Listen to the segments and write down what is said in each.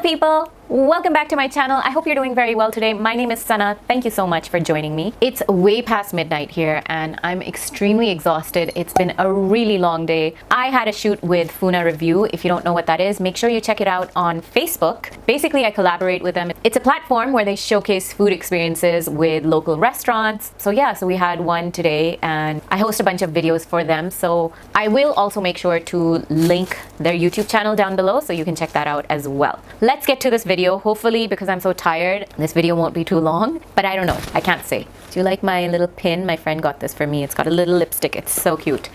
people, welcome back to my channel. I hope you're doing very well today. My name is Sanaa. Thank you so much for joining me. It's way past midnight here and I'm extremely exhausted. It's been a really long day. I had a shoot with Funa Review. If you don't know what that is, make sure you check it out on Facebook. Basically, I collaborate with them. It's a platform where they showcase food experiences with local restaurants. So we had one today and I host a bunch of videos for them. So I will also make sure to link their YouTube channel down below so you can check that out as well. Let's get to this video. Hopefully, because I'm so tired, this video won't be too long, but I don't know. I can't say. Do you like my little pin? My friend got this for me. It's got a little lipstick. It's so cute.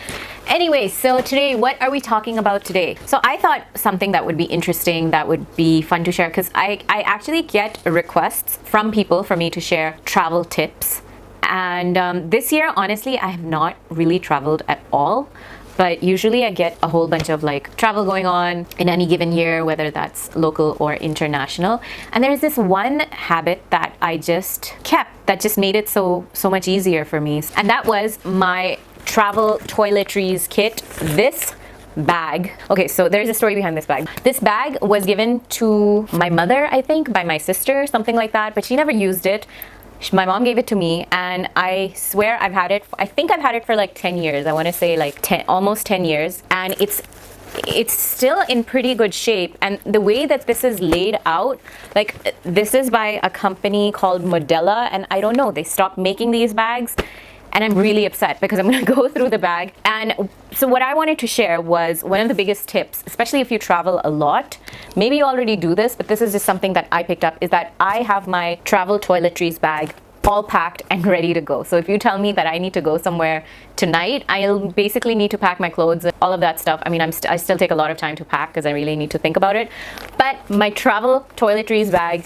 Anyway, so today, what are we talking about today? So I thought something that would be interesting, that would be fun to share, because I actually get requests from people for me to share travel tips. And this year, honestly, I have not really traveled at all. But usually I get a whole bunch of like travel going on in any given year, whether that's local or international. And there's this one habit that I just kept that just made it so much easier for me. And that was my travel toiletries kit. This bag. Okay, so there's a story behind this bag. This bag was given to my mother, I think, by my sister, something like that, but she never used it. My mom gave it to me and I swear I've had it, I think I've had it for like 10 years. I want to say like 10, almost 10 years. And it's still in pretty good shape. And the way that this is laid out, like this is by a company called Modella. And I don't know, they stopped making these bags. And I'm really upset because I'm going to go through the bag. And so what I wanted to share was one of the biggest tips, especially if you travel a lot. Maybe you already do this, but this is just something that I picked up, is that I have my travel toiletries bag all packed and ready to go. So if you tell me that I need to go somewhere tonight, I'll basically need to pack my clothes and all of that stuff. I mean, I still take a lot of time to pack because I really need to think about it. But my travel toiletries bag,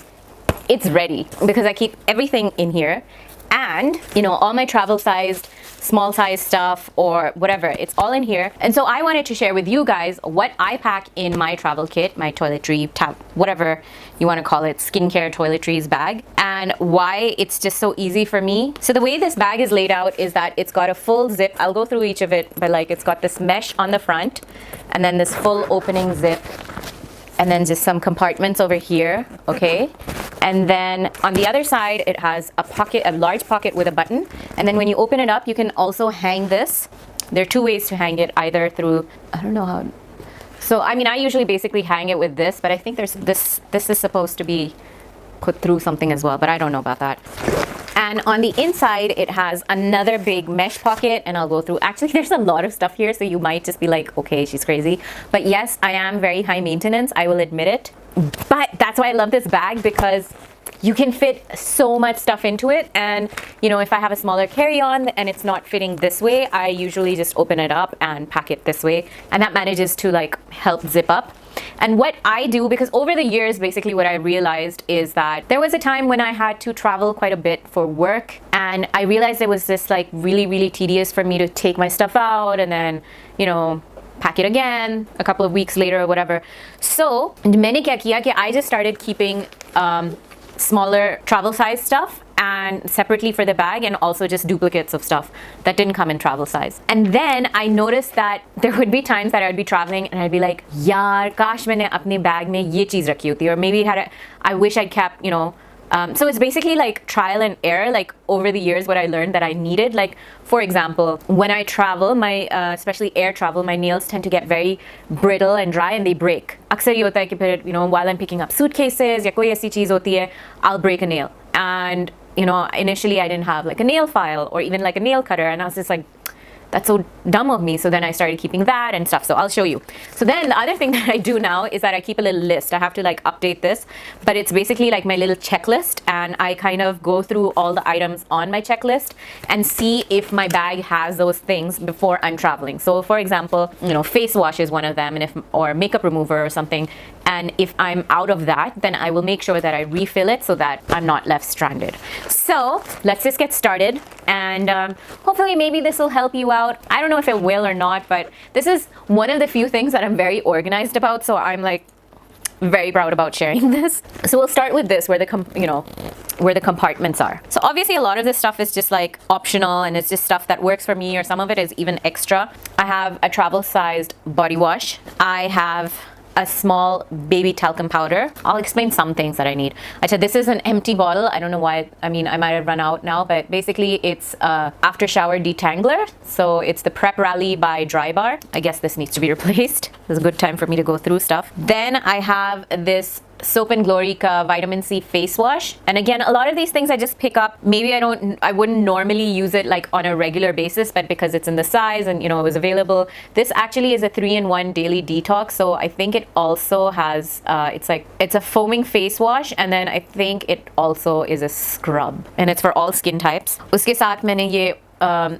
it's ready because I keep everything in here. And, you know, all my travel sized, small size stuff or whatever, it's all in here. And so I wanted to share with you guys what I pack in my travel kit, my toiletry, whatever you want to call it, skincare toiletries bag, and why it's just so easy for me. So the way this bag is laid out is that it's got a full zip. I'll go through each of it, but like it's got this mesh on the front and then this full opening zip and then just some compartments over here, okay? And then on the other side, it has a pocket, a large pocket with a button. And then when you open it up, you can also hang this. There are two ways to hang it, either through, I don't know how. So, I mean, I usually basically hang it with this, but I think there's this is supposed to be put through something as well, but I don't know about that. And on the inside, it has another big mesh pocket, and I'll go through. Actually, there's a lot of stuff here, so you might just be like, okay, she's crazy. But yes, I am very high maintenance, I will admit it. But that's why I love this bag, because you can fit so much stuff into it. And you know, if I have a smaller carry-on and it's not fitting this way, I usually just open it up and pack it this way, and that manages to like help zip up. And what I do, because over the years, basically what I realized is that there was a time when I had to travel quite a bit for work, and I realized it was just like really tedious for me to take my stuff out and then, you know, pack it again a couple of weeks later or whatever. So मैंने क्या किया कि I just started keeping smaller travel size stuff and separately for the bag, and also just duplicates of stuff that didn't come in travel size. And then I noticed that there would be times that I would be traveling and I'd be like, yaar, kash maine apne bag mein ye cheez rakhi hoti, or maybe I wish I'd kept, you know. So it's basically like trial and error. Like over the years, what I learned that I needed, like for example, when I travel, my especially air travel, my nails tend to get very brittle and dry and they break. Aksar ye hota hai ki phir, you know, while I'm picking up suitcases ya koi aisi cheez hoti hai, I'll break a nail. And you know, initially I didn't have like a nail file or even like a nail cutter, and I was just like, that's so dumb of me. So then I started keeping that and stuff. So I'll show you. So then the other thing that I do now is that I keep a little list. I have to like update this, but it's basically like my little checklist, and I kind of go through all the items on my checklist and see if my bag has those things before I'm traveling. So for example, you know, face wash is one of them, and or makeup remover or something. And if I'm out of that, then I will make sure that I refill it so that I'm not left stranded. So let's just get started, and hopefully maybe this will help you out. I don't know if it will or not, but this is one of the few things that I'm very organized about, so I'm like very proud about sharing this. So we'll start with this, where the compartments are. So obviously a lot of this stuff is just like optional, and it's just stuff that works for me, or some of it is even extra. I have a travel sized body wash. I have a small baby talcum powder. I'll explain some things that I need. Achha, this is an empty bottle. I don't know why. I mean, I might have run out now, but basically it's after shower detangler. So it's the Prep Rally by Dry Bar. I guess this needs to be replaced. This is a good time for me to go through stuff. Then I have this Soap and Glory Ka vitamin C face wash, and again, a lot of these things I just pick up. Maybe I wouldn't normally use it like on a regular basis, but because it's in the size and you know it was available. This actually is a 3-in-1 daily detox, so I think it also has it's a foaming face wash, and then I think it also is a scrub, and it's for all skin types. Uske saath maine ye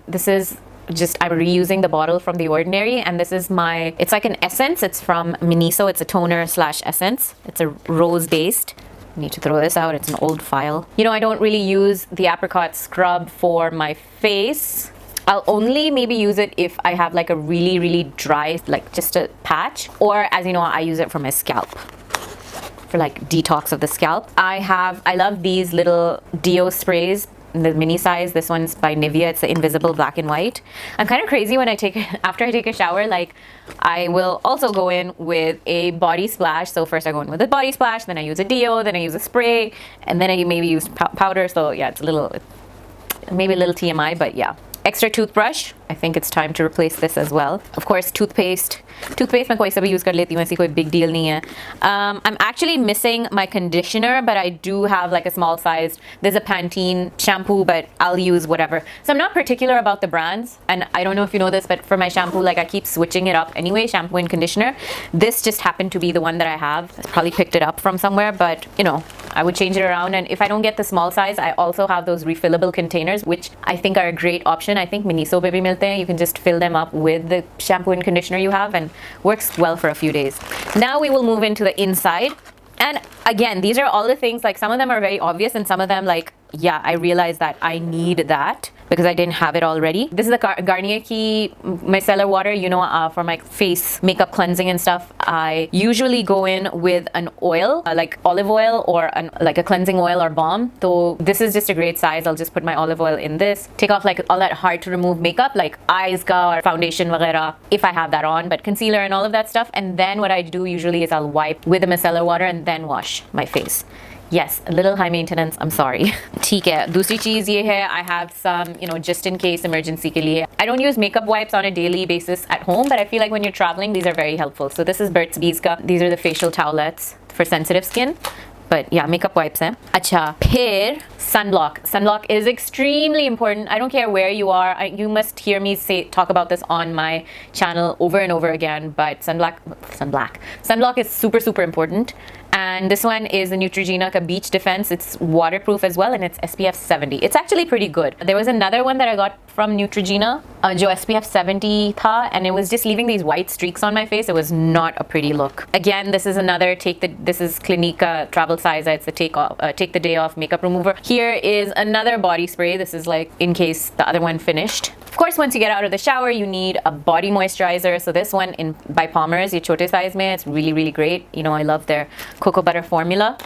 this is just, I'm reusing the bottle from The Ordinary, and this is it's like an essence. It's from Miniso. It's a toner slash essence. It's a rose based. I need to throw this out. It's an old file. You know, I don't really use the apricot scrub for my face. I'll only maybe use it if I have like a really, really dry, like just a patch, or as you know, I use it for my scalp, for like detox of the scalp. I love these little deo sprays, the mini size. This one's by Nivea. It's the invisible black and white. I'm kind of crazy when after I take a shower, like I will also go in with a body splash. So first I go in with a body splash, then I use a deo, then I use a spray, and then I maybe use powder. So yeah, it's maybe a little TMI, but yeah. Extra toothbrush. I think it's time to replace this as well. Of course, toothpaste. Toothpaste मैं कोई सा भी use कर लेती हूँ, ऐसी कोई big deal नहीं है. I'm actually missing my conditioner, but I do have like a small size. There's a Pantene shampoo, but I'll use whatever. So I'm not particular about the brands, and I don't know if you know this, but for my shampoo, like I keep switching it up anyway, shampoo and conditioner. This just happened to be the one that I have. I probably picked it up from somewhere, but you know, I would change it around. And if I don't get the small size, I also have those refillable containers, which I think are a great option. I think Miniso पे भी मिलते हैं. You can just fill them up with the shampoo and conditioner you have, and works well for a few days. Now we will move into the inside. And again, these are all the things, like some of them are very obvious, and some of them like, yeah, I realized that I need that because I didn't have it already. This is the Garnier Ki micellar water. You know, for my face makeup cleansing and stuff, I usually go in with an oil, like olive oil, or like a cleansing oil or balm. So this is just a great size. I'll just put my olive oil in this. Take off like all that hard to remove makeup, like eyes ka or foundation वगैरह, if I have that on, but concealer and all of that stuff. And then what I do usually is I'll wipe with the micellar water and then wash my face. Yes, a little high maintenance, I'm sorry. ठीक है, दूसरी चीज़ ये है, I have some, you know, just in case emergency के लिए. I don't use makeup wipes on a daily basis at home, but I feel like when you're traveling, these are very helpful. So this is Burt's Bees ka. These are the facial towelettes for sensitive skin. But yeah, makeup wipes हैं. अच्छा, फिर sunblock. Sunblock is extremely important. I don't care where you are. You must hear me talk about this on my channel over and over again. But sunblock is super, super important. And this one is the Neutrogena Ka Beach Defense. It's waterproof as well, and it's SPF 70. It's actually pretty good. There was another one that I got from Neutrogena, jo SPF 70 tha, and it was just leaving these white streaks on my face. It was not a pretty look. Again, this is another this is Clinique Travel Size. It's the take the day off makeup remover. Here is another body spray. This is like in case the other one finished. Of course, once you get out of the shower, you need a body moisturizer. So this one by Palmer's, ye chote size mein, it's really, really great. You know, I love their cocoa butter formula.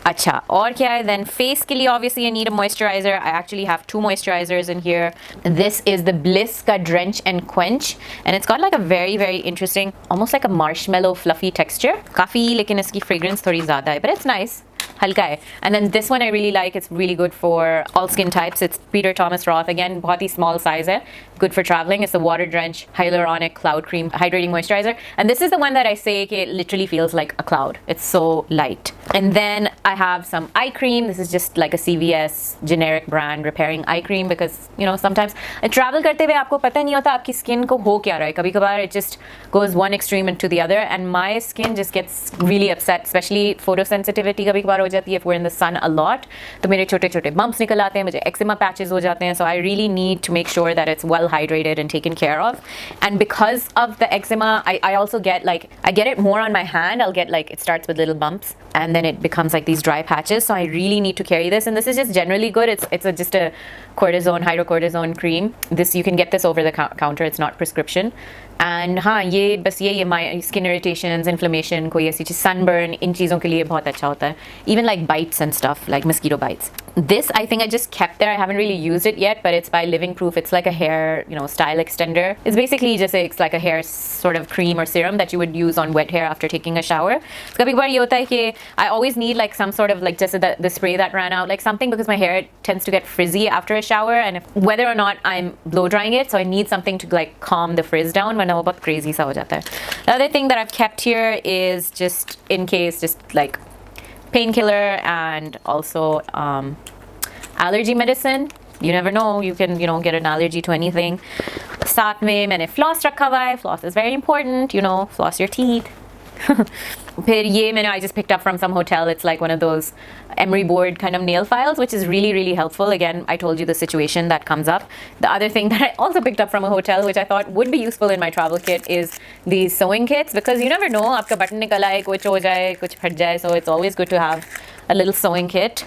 Acha, aur kya hai? Then face ke liye obviously I need a moisturizer. I actually have 2 moisturizers in here. This is the Bliss Ka Drench and Quench, and it's got like a very, very interesting, almost like a marshmallow fluffy texture. Kafi, lekin iski fragrance thodi zyada hai, but it's nice. हल्का है. And then this one I really like. It's really good for all skin types. It's Peter Thomas Roth. Again, बहुत ही small size है. Good for traveling. It's the Water Drench Hyaluronic Cloud Cream Hydrating Moisturizer. And this is the one that I say it literally feels like a cloud. It's so light. And then I have some eye cream. This is just like a CVS generic brand repairing eye cream because, you know, sometimes travel करते हुए आपको पता नहीं होता आपकी skin को हो क्या रहा है. कभी-कभार it just goes one extreme into the other, and my skin just gets really upset, especially photosensitivity कभी-कभार हो जाती है if we're in the sun a lot. तो मेरे छोटे-छोटे bumps निकल आते हैं, मुझे eczema patches हो जाते हैं. So I really need to make sure that it's well hydrated and taken care of. And because of the eczema, I also get like, I get it more on my hand. I'll get like, it starts with little bumps and then it becomes like these dry patches. So I really need to carry this, and this is just generally good. It's just a cortisone, hydrocortisone cream. This, you can get this over the counter. It's not prescription. And हाँ, ये बस ये my skin irritations, inflammation, कोई ऐसी चीज़, sunburn, इन चीज़ों के लिए बहुत अच्छा होता है. Even like bites and stuff, like mosquito bites. This, I think I just kept there. I haven't really used it yet, but it's by Living Proof. It's like a hair, style extender. It's basically just it's like a hair sort of cream or serum that you would use on wet hair after taking a shower. So kabhi kabar ye hota hai ki I always need like some sort of like just the spray that ran out, like something, because my hair tends to get frizzy after a shower, and whether or not I'm blow drying it, so I need something to like calm the frizz down when I'm about crazy sa ho jata hai. The other thing that I've kept here is just in case, just like painkiller and also allergy medicine. You never know, you can get an allergy to anything. साथ में मैंने floss रखा हुआ है. Floss is very important, floss your teeth. फिर ये मैंने I just picked up from some hotel. It's like one of those emery board kind of nail files, which is really, really helpful. Again, I told you the situation that comes up. The other thing that I also picked up from a hotel, which I thought would be useful in my travel kit, is these sewing kits, because you never know, आपका button निकल आए, कुछ हो जाए, कुछ फट जाए. So it's always good to have a little sewing kit.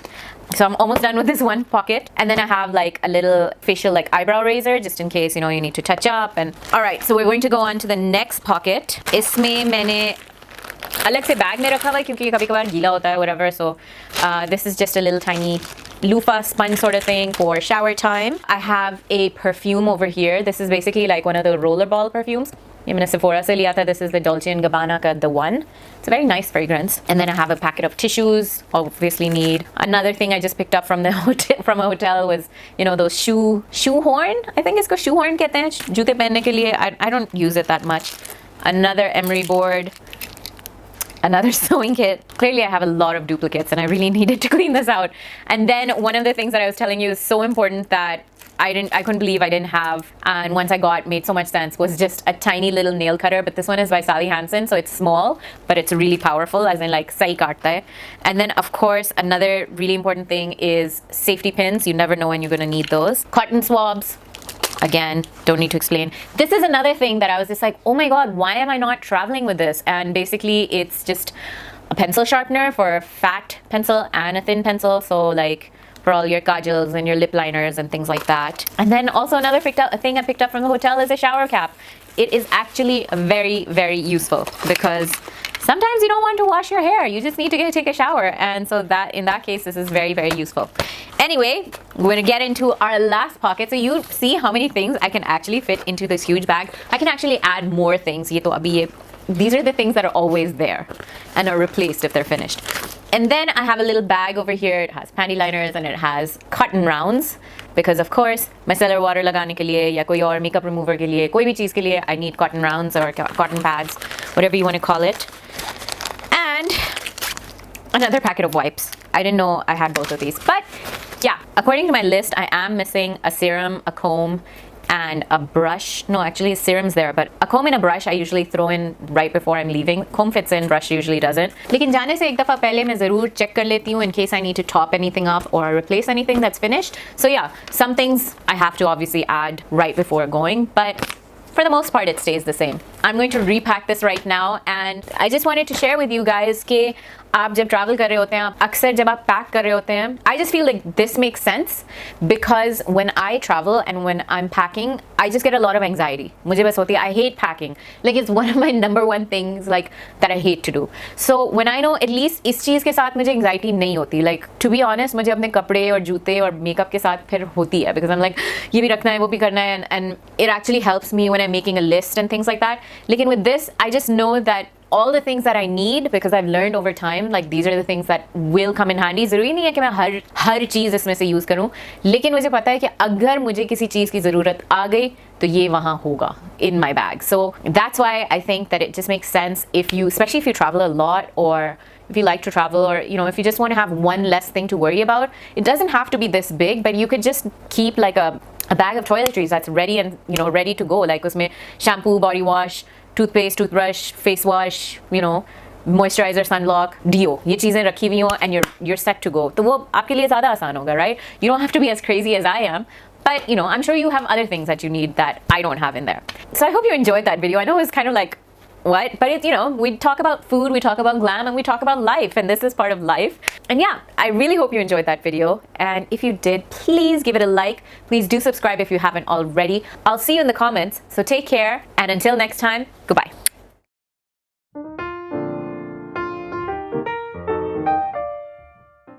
So I'm almost done with this one pocket, and then I have like a little facial like eyebrow razor just in case you need to touch up. And all right, so we're going to go on to the next pocket. इसमें मैंने अलग से bag में रखा हुआ है क्योंकि कभी कभार गीला होता है, whatever. So this is just a little tiny loofah sponge sort of thing for shower time. I have a perfume over here. This is basically like one of the rollerball perfumes. ये मैंने Sephora से लिया था. This is the Dolce & Gabbana का The One. It's a very nice fragrance. And then I have a packet of tissues. Obviously need. Another thing I just picked up from the hotel was those shoe horn. I think इसको shoe horn कहते हैं जूते पहनने के लिए. I don't use it that much. Another emery board. Another sewing kit. Clearly I have a lot of duplicates and I really needed to clean this out. And then one of the things that I was telling you is so important that I couldn't believe I didn't have, and once I got made so much sense, was just a tiny little nail cutter. But this one is by Sally Hansen, so it's small but it's really powerful, as in like sahi kaatta hai. And then of course another really important thing is safety pins. You never know when you're going to need those. Cotton swabs. Again, don't need to explain. This is another thing that I was just like, oh my god, why am I not traveling with this? And basically it's just a pencil sharpener for a fat pencil and a thin pencil, so like for all your kajals and your lip liners and things like that. And then also another thing I picked up from the hotel is a shower cap. It is actually very, very useful because sometimes you don't want to wash your hair, you just need to take a shower, and so that in that case this is very, very useful. Anyway, we're going to get into our last pocket. So you see how many things I can actually fit into this huge bag. I can actually add more things. These are the things that are always there and are replaced if they're finished. And then I have a little bag over here. It has panty liners and it has cotton rounds, because of course micellar water लगाने के लिए या कोई और makeup remover के लिए, कोई भी चीज़ के लिए I need cotton rounds or cotton pads, whatever you want to call it. And another packet of wipes. I didn't know I had both of these, but yeah, according to my list I am missing a serum, a comb, and a brush. No, actually serum's there, but a comb and a brush I usually throw in right before I'm leaving. Comb fits in, brush usually doesn't. लेकिन जाने से एक दफ़ा पहले मैं ज़रूर check कर लेती हूँ in case I need to top anything up or replace anything that's finished. So yeah, some things I have to obviously add right before going, but for the most part it stays the same. I'm going to repack this right now, and I just wanted to share with you guys कि आप जब travel कर रहे होते हैं, अक्सर जब आप pack कर रहे होते हैं, I just feel like this makes sense because when I travel and when I'm packing, I just get a lot of anxiety. मुझे बस होती है, I hate packing. Like it's one of my number one things like that I hate to do. So when I know at least इस चीज़ के साथ मुझे anxiety नहीं होती. Like to be honest, मुझे अपने कपड़े और जूते और makeup के साथ फिर होती है because I'm like ये भी रखना है, वो भी करना है, and it actually helps me when I'm making a list and things like that. लेकिन with this, I just know that all the things that I need, because I've learned over time, like these are the things that will come in handy. ज़रूरी नहीं है कि मैं हर चीज़ इसमें से use करूँ, लेकिन मुझे पता है कि अगर मुझे किसी चीज़ की ज़रूरत आ गई तो ये वहाँ होगा in my bag. So that's why I think that it just makes sense especially if you travel a lot, or if you like to travel, or if you just want to have one less thing to worry about. It doesn't have to be this big, but you could just keep like a bag of toiletries that's ready and ready to go. Like उसमें shampoo, body wash, toothpaste, toothbrush, face wash, moisturizer, sunblock, deo, ये चीज़ें रखी हुई हो and you're set to go. तो वो आपके लिए ज़्यादा आसान होगा, right? You don't have to be as crazy as I am, but I'm sure you have other things that you need that I don't have in there. So I hope you enjoyed that video. I know it was kind of like what, but it's we talk about food, we talk about glam, and we talk about life, and this is part of life. And yeah, I really hope you enjoyed that video, and if you did, please give it a like. Please do subscribe if you haven't already. I'll see you in the comments, so take care, and until next time, goodbye.